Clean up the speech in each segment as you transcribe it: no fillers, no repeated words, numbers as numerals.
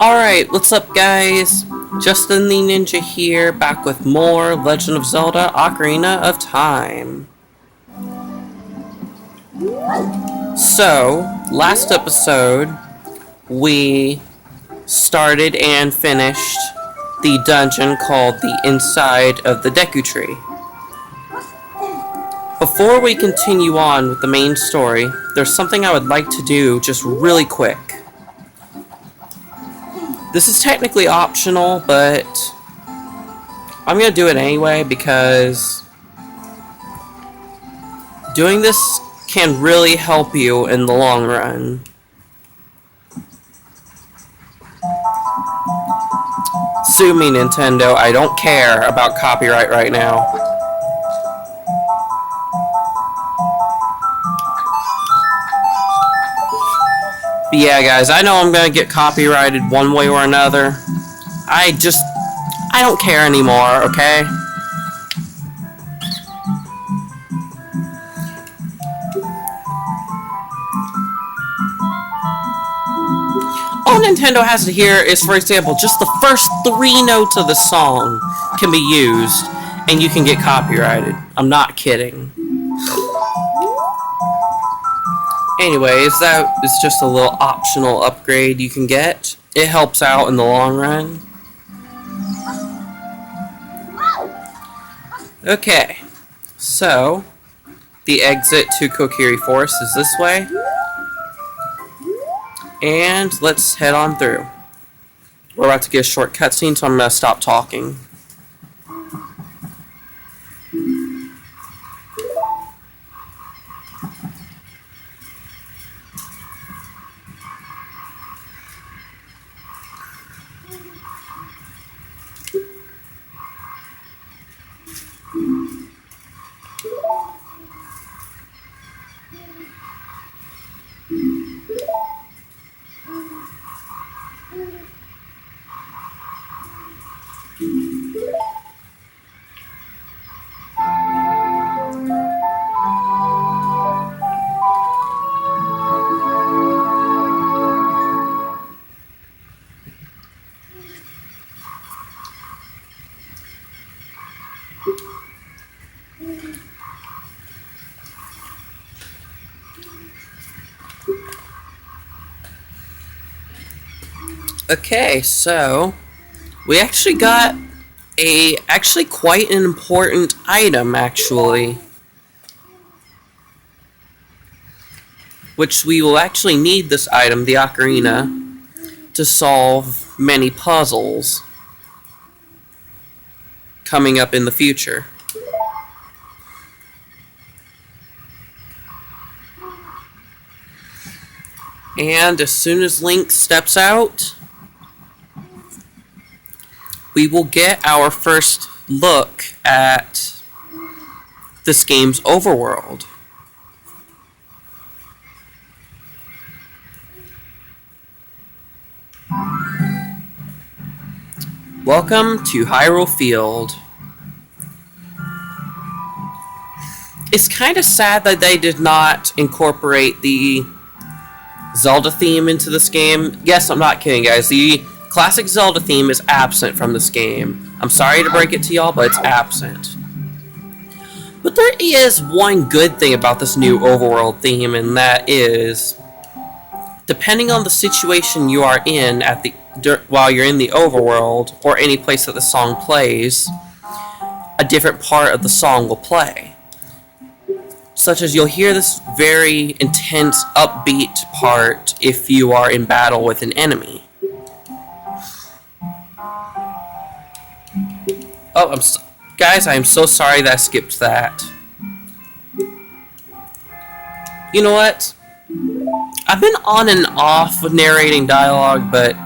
Alright, what's up guys? Justin the Ninja here, back with more Legend of Zelda Ocarina of Time. So, last episode, we started and finished the dungeon called the Inside of the Deku Tree. Before we continue on with the main story, there's something I would like to do just really quick. This is technically optional, but I'm going to do it anyway because doing this can really help you in the long run. Sue me, Nintendo. I don't care about copyright right now. But yeah, guys, I know I'm gonna get copyrighted one way or another. I don't care anymore, okay? All Nintendo has to hear is, for example, just the first 3 notes of the song can be used, and you can get copyrighted. I'm not kidding. Anyways, that is just a little optional upgrade you can get. It helps out in the long run. Okay, so the exit to Kokiri Forest is this way. And let's head on through. We're about to get a short cutscene, so I'm going to stop talking. Okay, so we actually got quite an important item, actually. Which we will actually need this item, the Ocarina, to solve many puzzles coming up in the future. And as soon as Link steps out, we will get our first look at this game's overworld. Welcome to Hyrule Field. It's kind of sad that they did not incorporate the Zelda theme into this game. Yes, I'm not kidding, guys. The classic Zelda theme is absent from this game. I'm sorry to break it to y'all, but it's absent. But there is one good thing about this new overworld theme, and that is, depending on the situation you are in while you're in the overworld, or any place that the song plays, a different part of the song will play. Such as you'll hear this very intense, upbeat part if you are in battle with an enemy. Oh, guys, I am so sorry that I skipped that. You know what? I've been on and off with narrating dialogue, but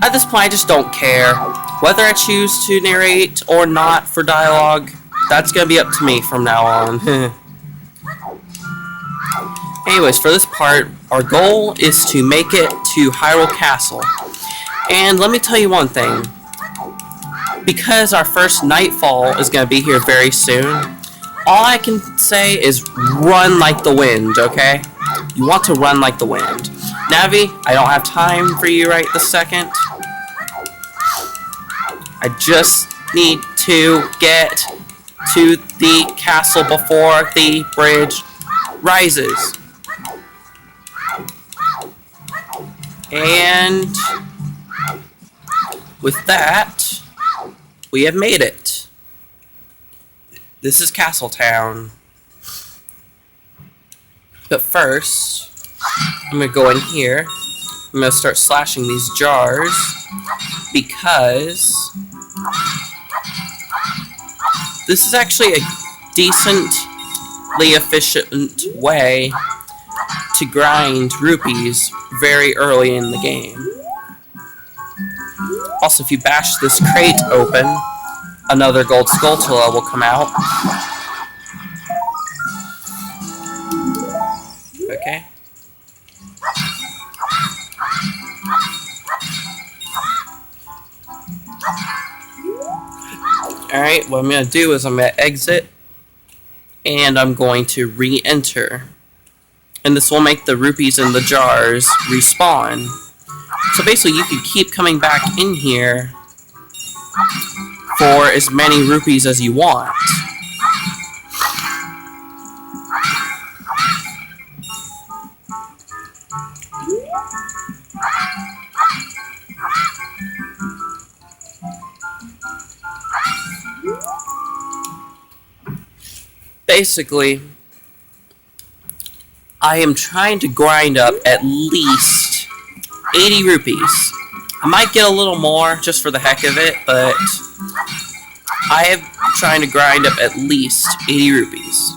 at this point I just don't care. Whether I choose to narrate or not for dialogue, that's gonna be up to me from now on. Anyways, for this part, our goal is to make it to Hyrule Castle. And let me tell you one thing. Because our first nightfall is going to be here very soon, all I can say is run like the wind, okay? You want to run like the wind. Navi, I don't have time for you right this second. I just need to get to the castle before the bridge rises. And with that, we have made it. This is Castletown. But first, I'm going to go in here. I'm going to start slashing these jars because this is actually a decently efficient way to grind rupees very early in the game. Also, if you bash this crate open, another gold Skulltula will come out. Okay. Alright, what I'm going to do is I'm going to exit, and I'm going to re-enter. And this will make the rupees in the jars respawn. So basically, you can keep coming back in here for as many rupees as you want. Basically, I am trying to grind up at least 80 rupees. I might get a little more just for the heck of it, but I am trying to grind up at least 80 rupees.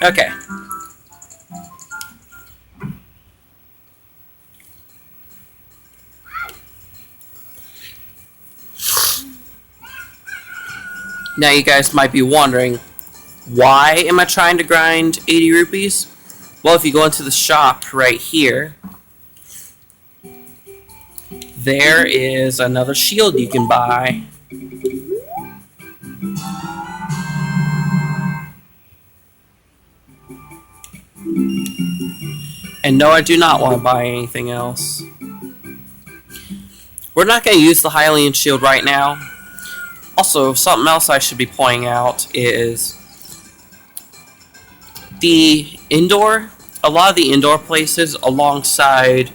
Okay. Now you guys might be wondering, why am I trying to grind 80 rupees? Well, if you go into the shop right here, there is another shield you can buy. And no, I do not want to buy anything else. We're not going to use the Hylian shield right now. Also, something else I should be pointing out is a lot of the indoor places alongside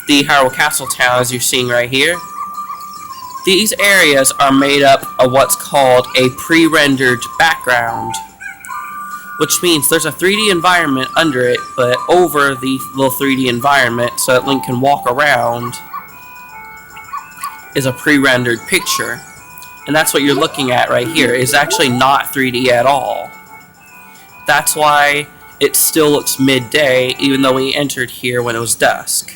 the Hyrule Castletown, as you're seeing right here, these areas are made up of what's called a pre-rendered background, which means there's a 3D environment under it, but over the little 3D environment, so that Link can walk around, is a pre-rendered picture. And that's what you're looking at right here. It's actually not 3D at all. That's why it still looks midday, even though we entered here when it was dusk.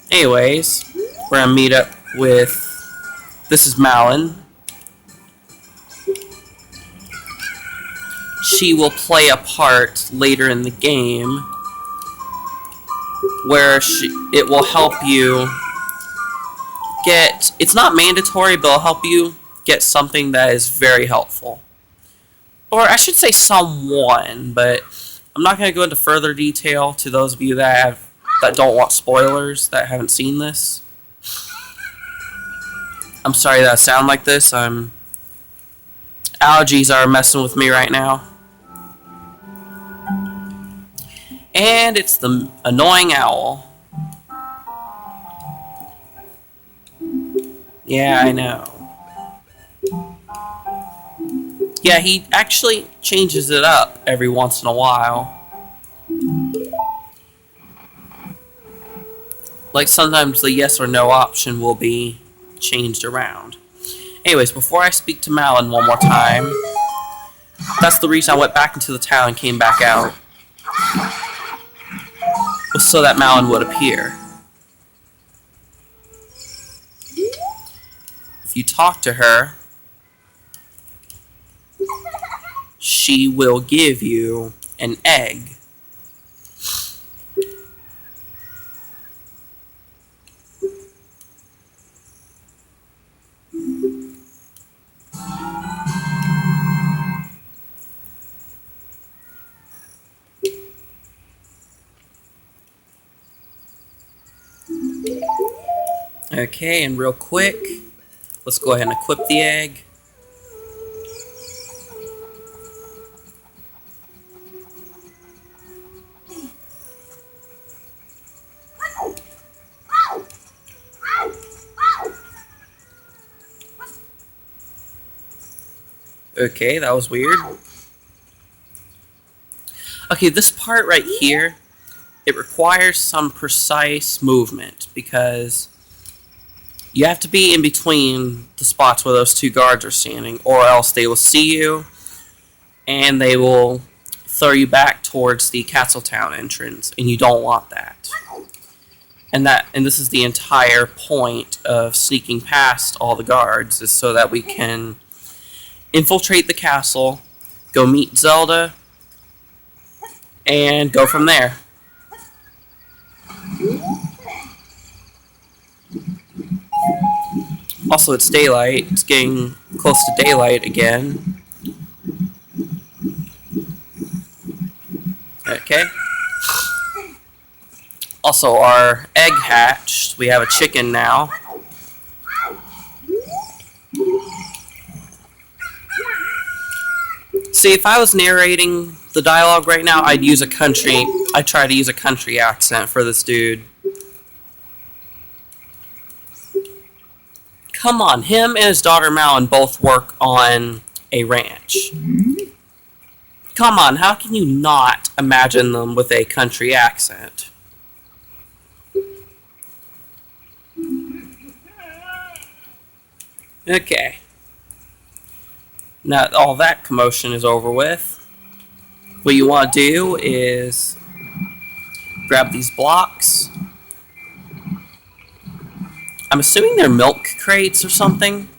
Anyways, we're going to meet up with... This is Malin. She will play a part later in the game where it will help you get... It's not mandatory, but it'll help you get something that is very helpful. Or I should say someone, but I'm not going to go into further detail to those of you that don't want spoilers, that haven't seen this. I'm sorry that I sound like this. Allergies are messing with me right now. And it's the annoying owl. Yeah, I know. Yeah, he actually changes it up every once in a while. Like sometimes the yes or no option will be changed around. Anyways, before I speak to Malin one more time, that's the reason I went back into the town and came back out. Was so that Malin would appear. If you talk to her, she will give you an egg. Okay, and real quick, let's go ahead and equip the egg. Okay, that was weird. Okay, this part right here, it requires some precise movement because you have to be in between the spots where those two guards are standing, or else they will see you and they will throw you back towards the Castletown entrance, and you don't want that. And this is the entire point of sneaking past all the guards, is so that we can infiltrate the castle, go meet Zelda, and go from there. Also, it's daylight. It's getting close to daylight again. Okay. Also, our egg hatched. We have a chicken now. See, if I was narrating the dialogue right now, I'd try to use a country accent for this dude. Come on, him and his daughter Malin both work on a ranch. Come on, how can you not imagine them with a country accent? Okay. Now all that commotion is over with. What you want to do is grab these blocks. I'm assuming they're milk crates or something.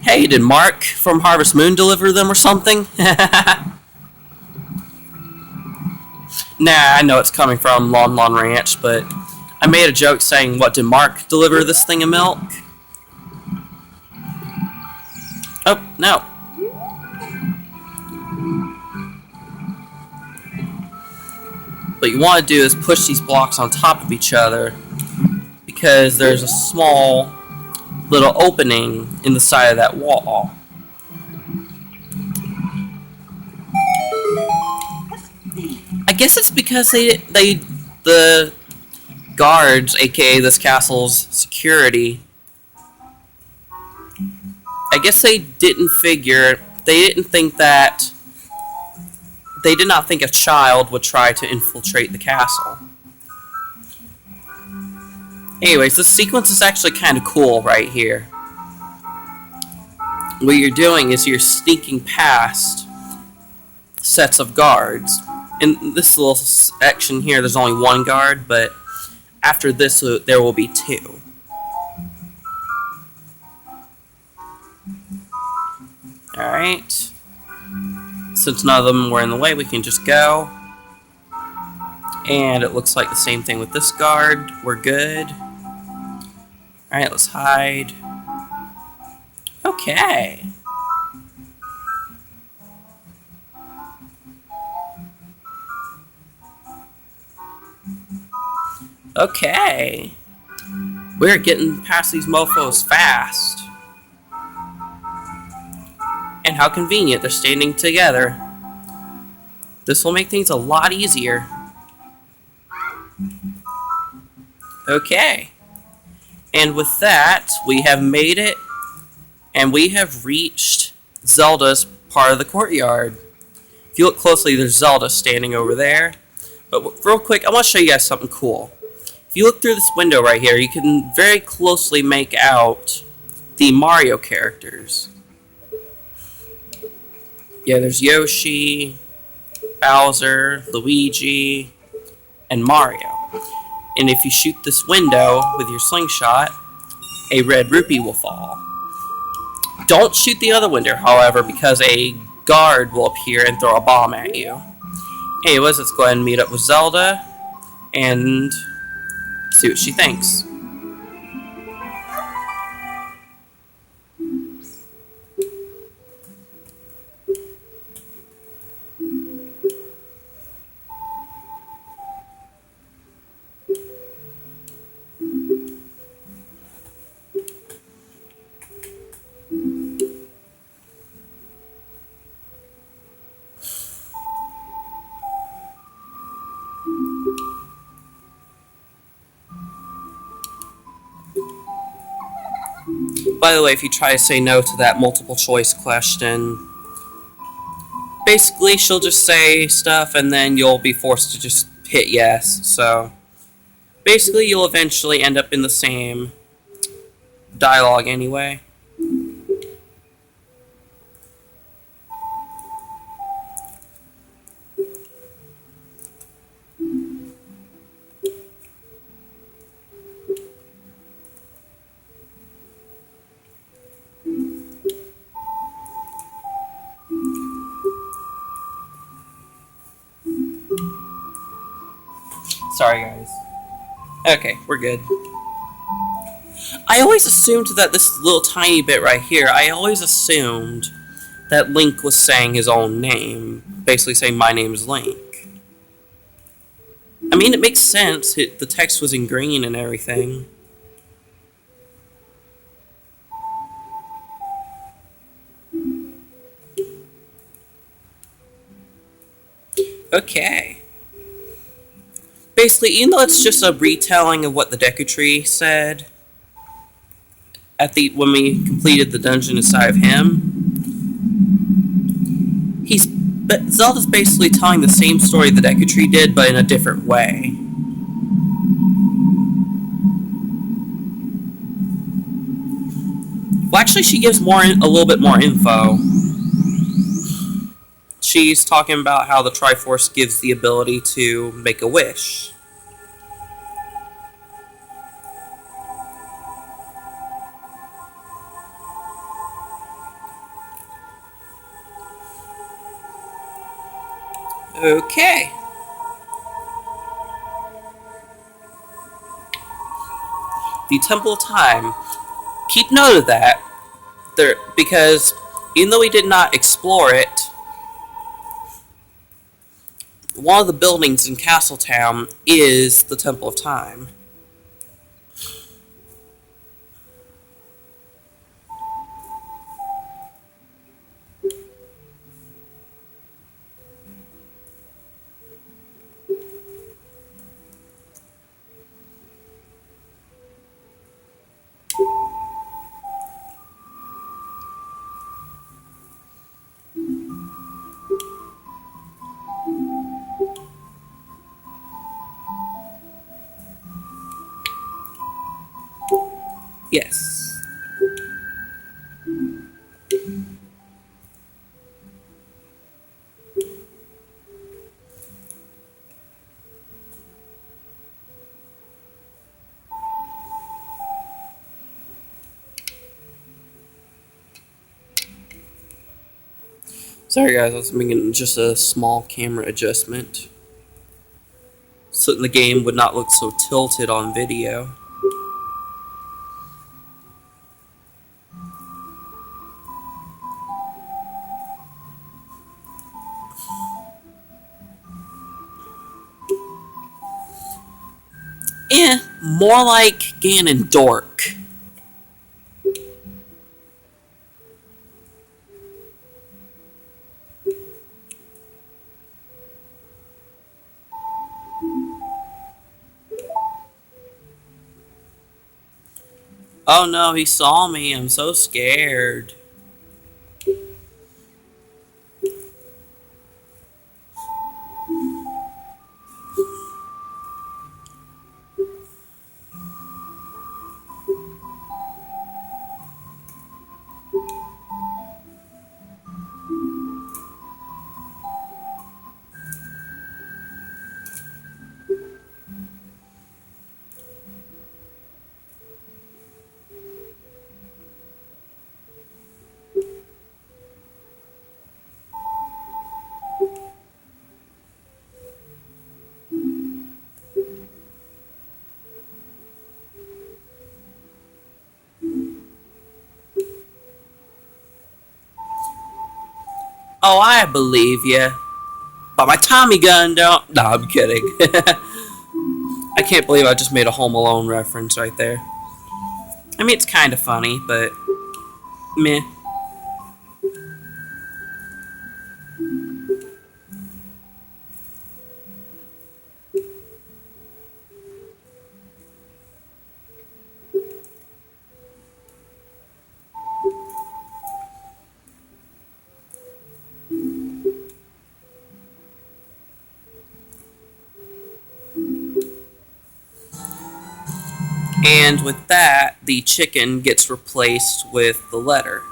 Hey, did Mark from Harvest Moon deliver them or something? Nah, I know it's coming from Lon Lon Ranch, but I made a joke saying, what, did Mark deliver this thing of milk? Oh, no. What you want to do is push these blocks on top of each other, because there's a small little opening in the side of that wall. I guess it's because the guards, aka this castle's security, I guess they did not think a child would try to infiltrate the castle. Anyways, this sequence is actually kind of cool right here. What you're doing is you're sneaking past sets of guards. In this little section here, there's only one guard, but after this, there will be two. Alright. Since none of them were in the way, we can just go. And it looks like the same thing with this guard. We're good. Alright, let's hide. Okay. Okay. We're getting past these mofos fast. And how convenient, they're standing together. This will make things a lot easier. Okay. And with that, we have made it, and we have reached Zelda's part of the courtyard. If you look closely, there's Zelda standing over there. But real quick, I want to show you guys something cool. If you look through this window right here, you can very closely make out the Mario characters. Yeah, there's Yoshi, Bowser, Luigi, and Mario. And if you shoot this window with your slingshot, a red rupee will fall. Don't shoot the other window, however, because a guard will appear and throw a bomb at you. Anyways, let's go ahead and meet up with Zelda and see what she thinks. By the way, if you try to say no to that multiple choice question, basically she'll just say stuff and then you'll be forced to just hit yes. So basically you'll eventually end up in the same dialogue anyway. Sorry, guys. Okay, we're good. I always assumed that this little tiny bit right here, I always assumed that Link was saying his own name. Basically saying, my name is Link. I mean, it makes sense. The text was in green and everything. Okay. Basically, even though it's just a retelling of what the Deku Tree said when we completed the dungeon inside of him, Zelda's basically telling the same story the Deku Tree did, but in a different way. Well, actually, she gives a little bit more info. She's talking about how the Triforce gives the ability to make a wish. Okay. The Temple of Time. Keep note of that, because even though we did not explore it, one of the buildings in Castletown is the Temple of Time. Yes. Sorry guys, I was making just a small camera adjustment so the game would not look so tilted on video. More like Ganondorf. Oh no, he saw me. I'm so scared. Oh, I believe you. But my Tommy gun don't. No, I'm kidding. I can't believe I just made a Home Alone reference right there. I mean, it's kind of funny, but meh. And with that, the chicken gets replaced with the letter.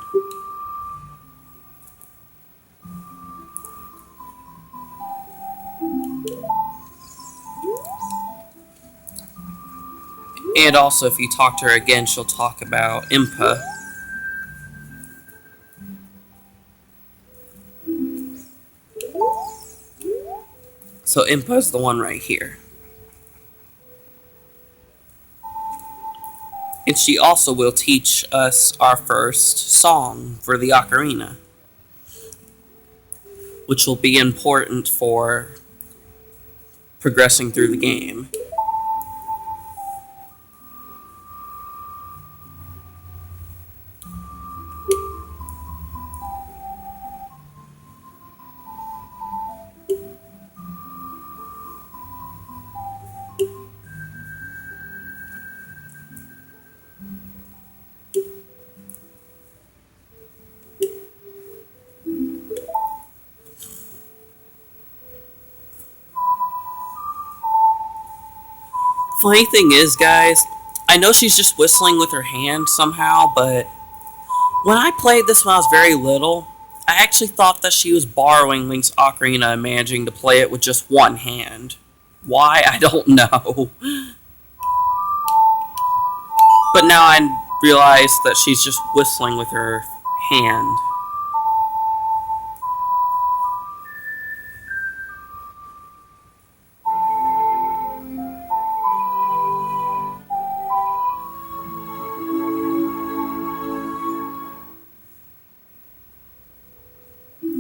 And also, if you talk to her again, she'll talk about Impa. So Impa's the one right here. And she also will teach us our first song for the Ocarina, which will be important for progressing through the game. Funny thing is, guys, I know she's just whistling with her hand somehow, but when I played this when I was very little, I actually thought that she was borrowing Link's Ocarina and managing to play it with just one hand. Why? I don't know. But now I realize that she's just whistling with her hand.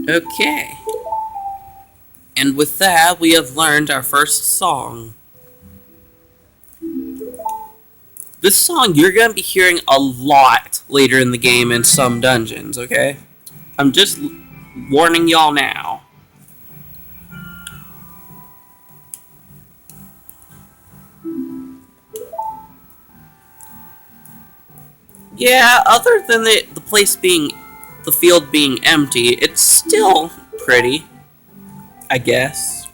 Okay. And with that, we have learned our first song. This song you're going to be hearing a lot later in the game in some dungeons, okay? I'm just warning y'all now. Yeah, other than the place being, the field being empty, it's still pretty, I guess.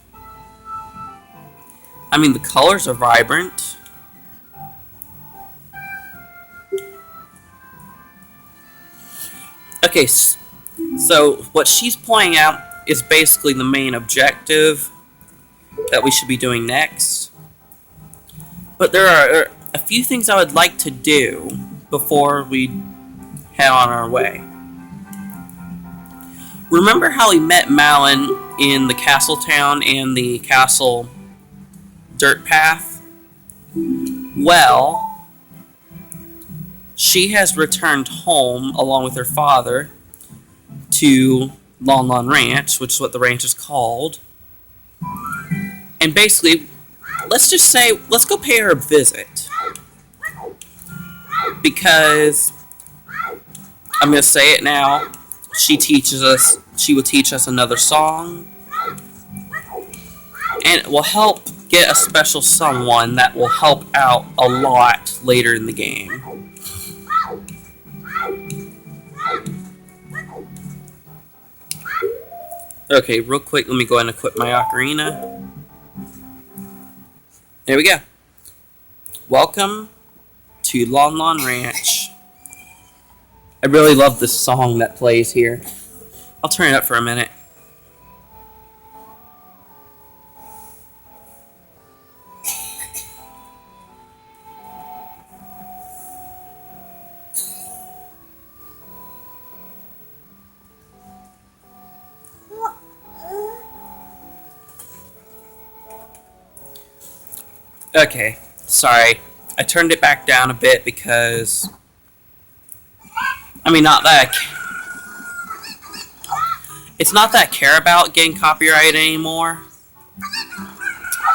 I mean, the colors are vibrant. Okay, so what she's pointing out is basically the main objective that we should be doing next. But there are a few things I would like to do before we head on our way. Remember how we met Malin in the castle town and the castle dirt path? Well, she has returned home along with her father to Lon Lon Ranch, which is what the ranch is called. And basically, let's just say, let's go pay her a visit. Because, I'm going to say it now, she will teach us another song. And it will help get a special someone that will help out a lot later in the game. Okay, real quick, let me go ahead and equip my ocarina. There we go. Welcome to Lon Lon Ranch. I really love this song that plays here. I'll turn it up for a minute. Okay, sorry. I turned it back down a bit because... I mean, not that it's not that I care about getting copyrighted anymore.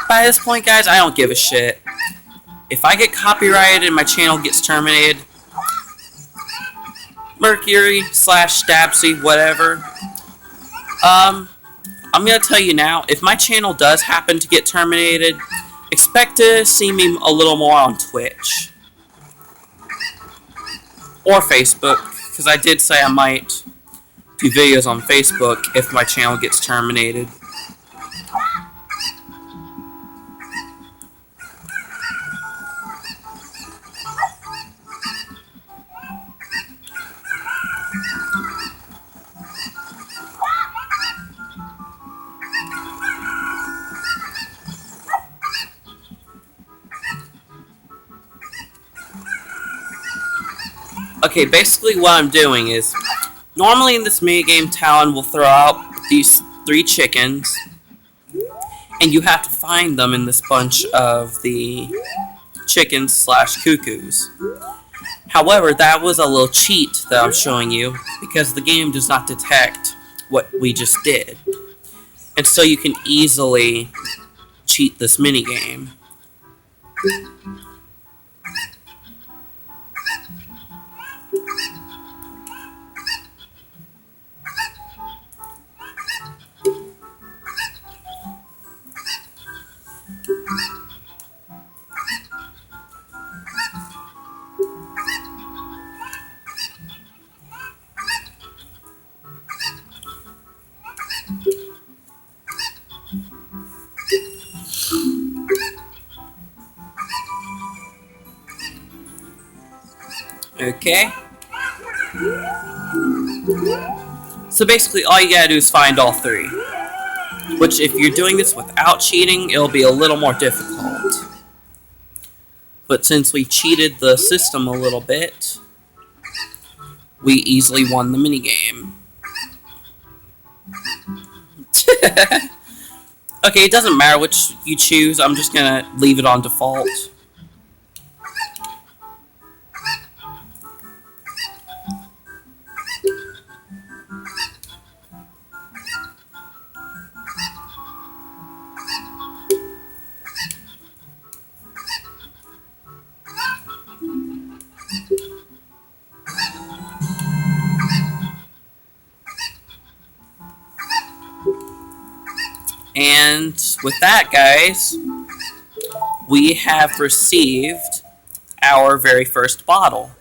By this point, guys, I don't give a shit. If I get copyrighted and my channel gets terminated, Mercury / Stabsy, whatever. I'm gonna tell you now, if my channel does happen to get terminated, expect to see me a little more on Twitch. Or Facebook, because I did say I might do videos on Facebook if my channel gets terminated. Okay, basically what I'm doing is, normally in this minigame, Talon will throw out these 3 chickens, and you have to find them in this bunch of the chickens slash cuckoos. However, that was a little cheat that I'm showing you, because the game does not detect what we just did. And so you can easily cheat this minigame. Okay. So basically all you gotta do is find all 3. Which, if you're doing this without cheating, it'll be a little more difficult. But since we cheated the system a little bit, we easily won the minigame. Okay, it doesn't matter which you choose, I'm just gonna leave it on default. And with that, guys, we have received our very first bottle.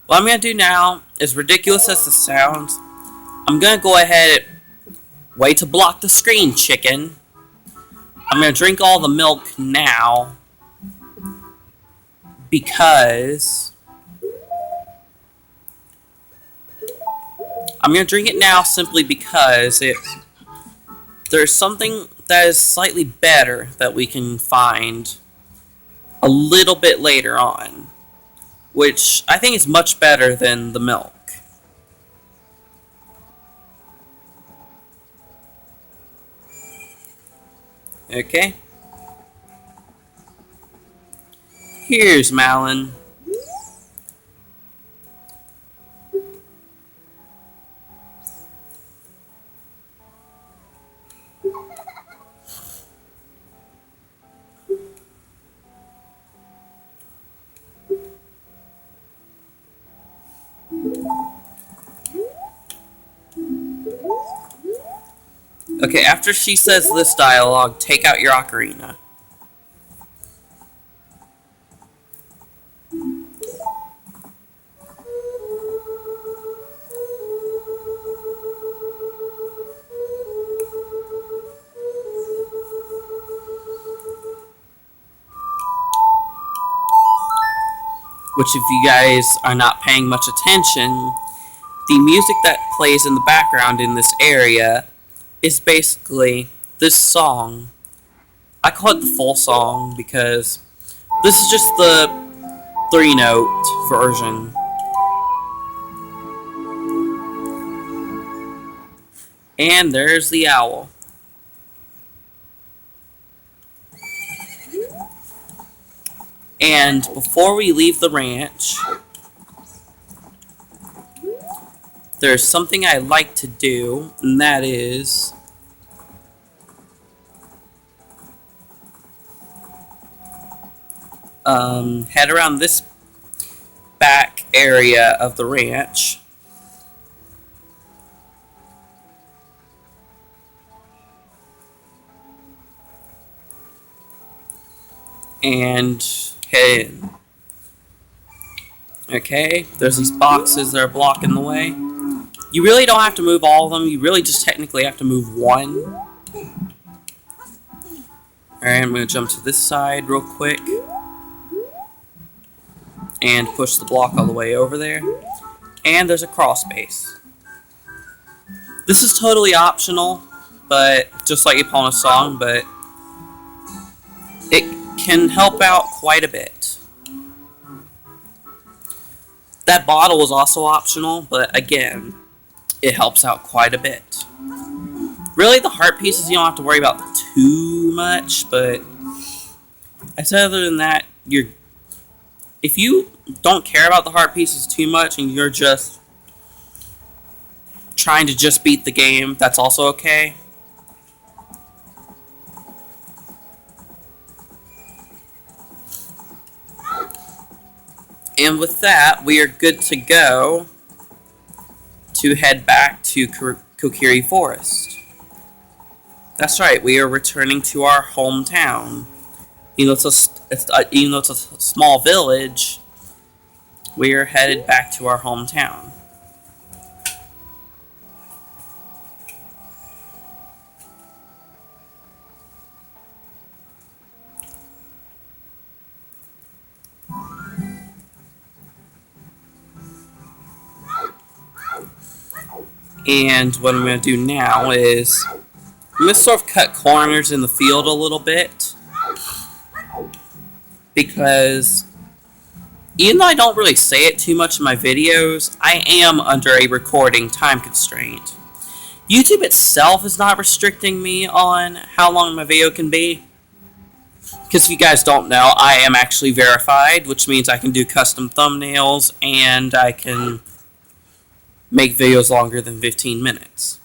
What I'm going to do now, as ridiculous as this sounds, I'm going to go ahead and wait to block the screen, chicken. I'm going to drink all the milk now, because I'm going to drink it now simply because there's something that is slightly better that we can find a little bit later on, which I think is much better than the milk. Okay. Here's Malin. Okay, after she says this dialogue, take out your ocarina. Which, if you guys are not paying much attention, the music that plays in the background in this area is basically this song. I call it the full song because this is just the 3-note version. And there's the owl. And before we leave the ranch, there's something I like to do, and that is head around this back area of the ranch. And head in. Okay, there's these boxes that are blocking the way. You really don't have to move all of them, you really just technically have to move one. Alright, I'm going to jump to this side real quick. And push the block all the way over there. And there's a crawl space. This is totally optional, but just like Epona's song, but it can help out quite a bit. That bottle was also optional, but again, it helps out quite a bit. Really, the heart pieces you don't have to worry about too much, but other than that, if you don't care about the heart pieces too much and you're just trying to just beat the game, that's also okay. And with that, we are good to go to head back to Kokiri Forest. That's right, we are returning to our hometown. Even though it's a small village, we are headed back to our hometown. And what I'm going to do now is I'm going to sort of cut corners in the field a little bit, because even though I don't really say it too much in my videos, I am under a recording time constraint. YouTube itself is not restricting me on how long my video can be, because if you guys don't know, I am actually verified, which means I can do custom thumbnails and I can make videos longer than 15 minutes.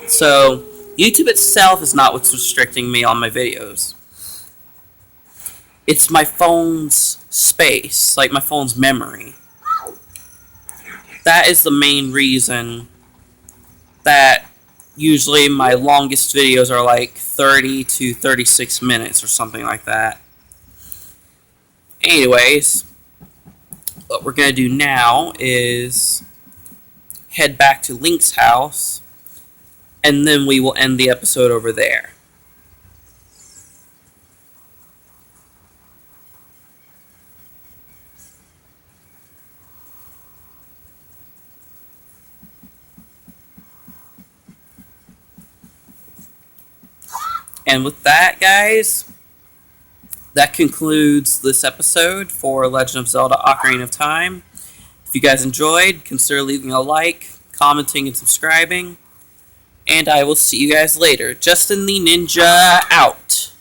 So, YouTube itself is not what's restricting me on my videos. It's my phone's space, like my phone's memory. That is the main reason that usually my longest videos are like 30 to 36 minutes or something like that. Anyways, what we're going to do now is head back to Link's house, and then we will end the episode over there. And with that, guys, that concludes this episode for Legend of Zelda Ocarina of Time. If you guys enjoyed, consider leaving a like, commenting, and subscribing. And I will see you guys later. Justin the Ninja out.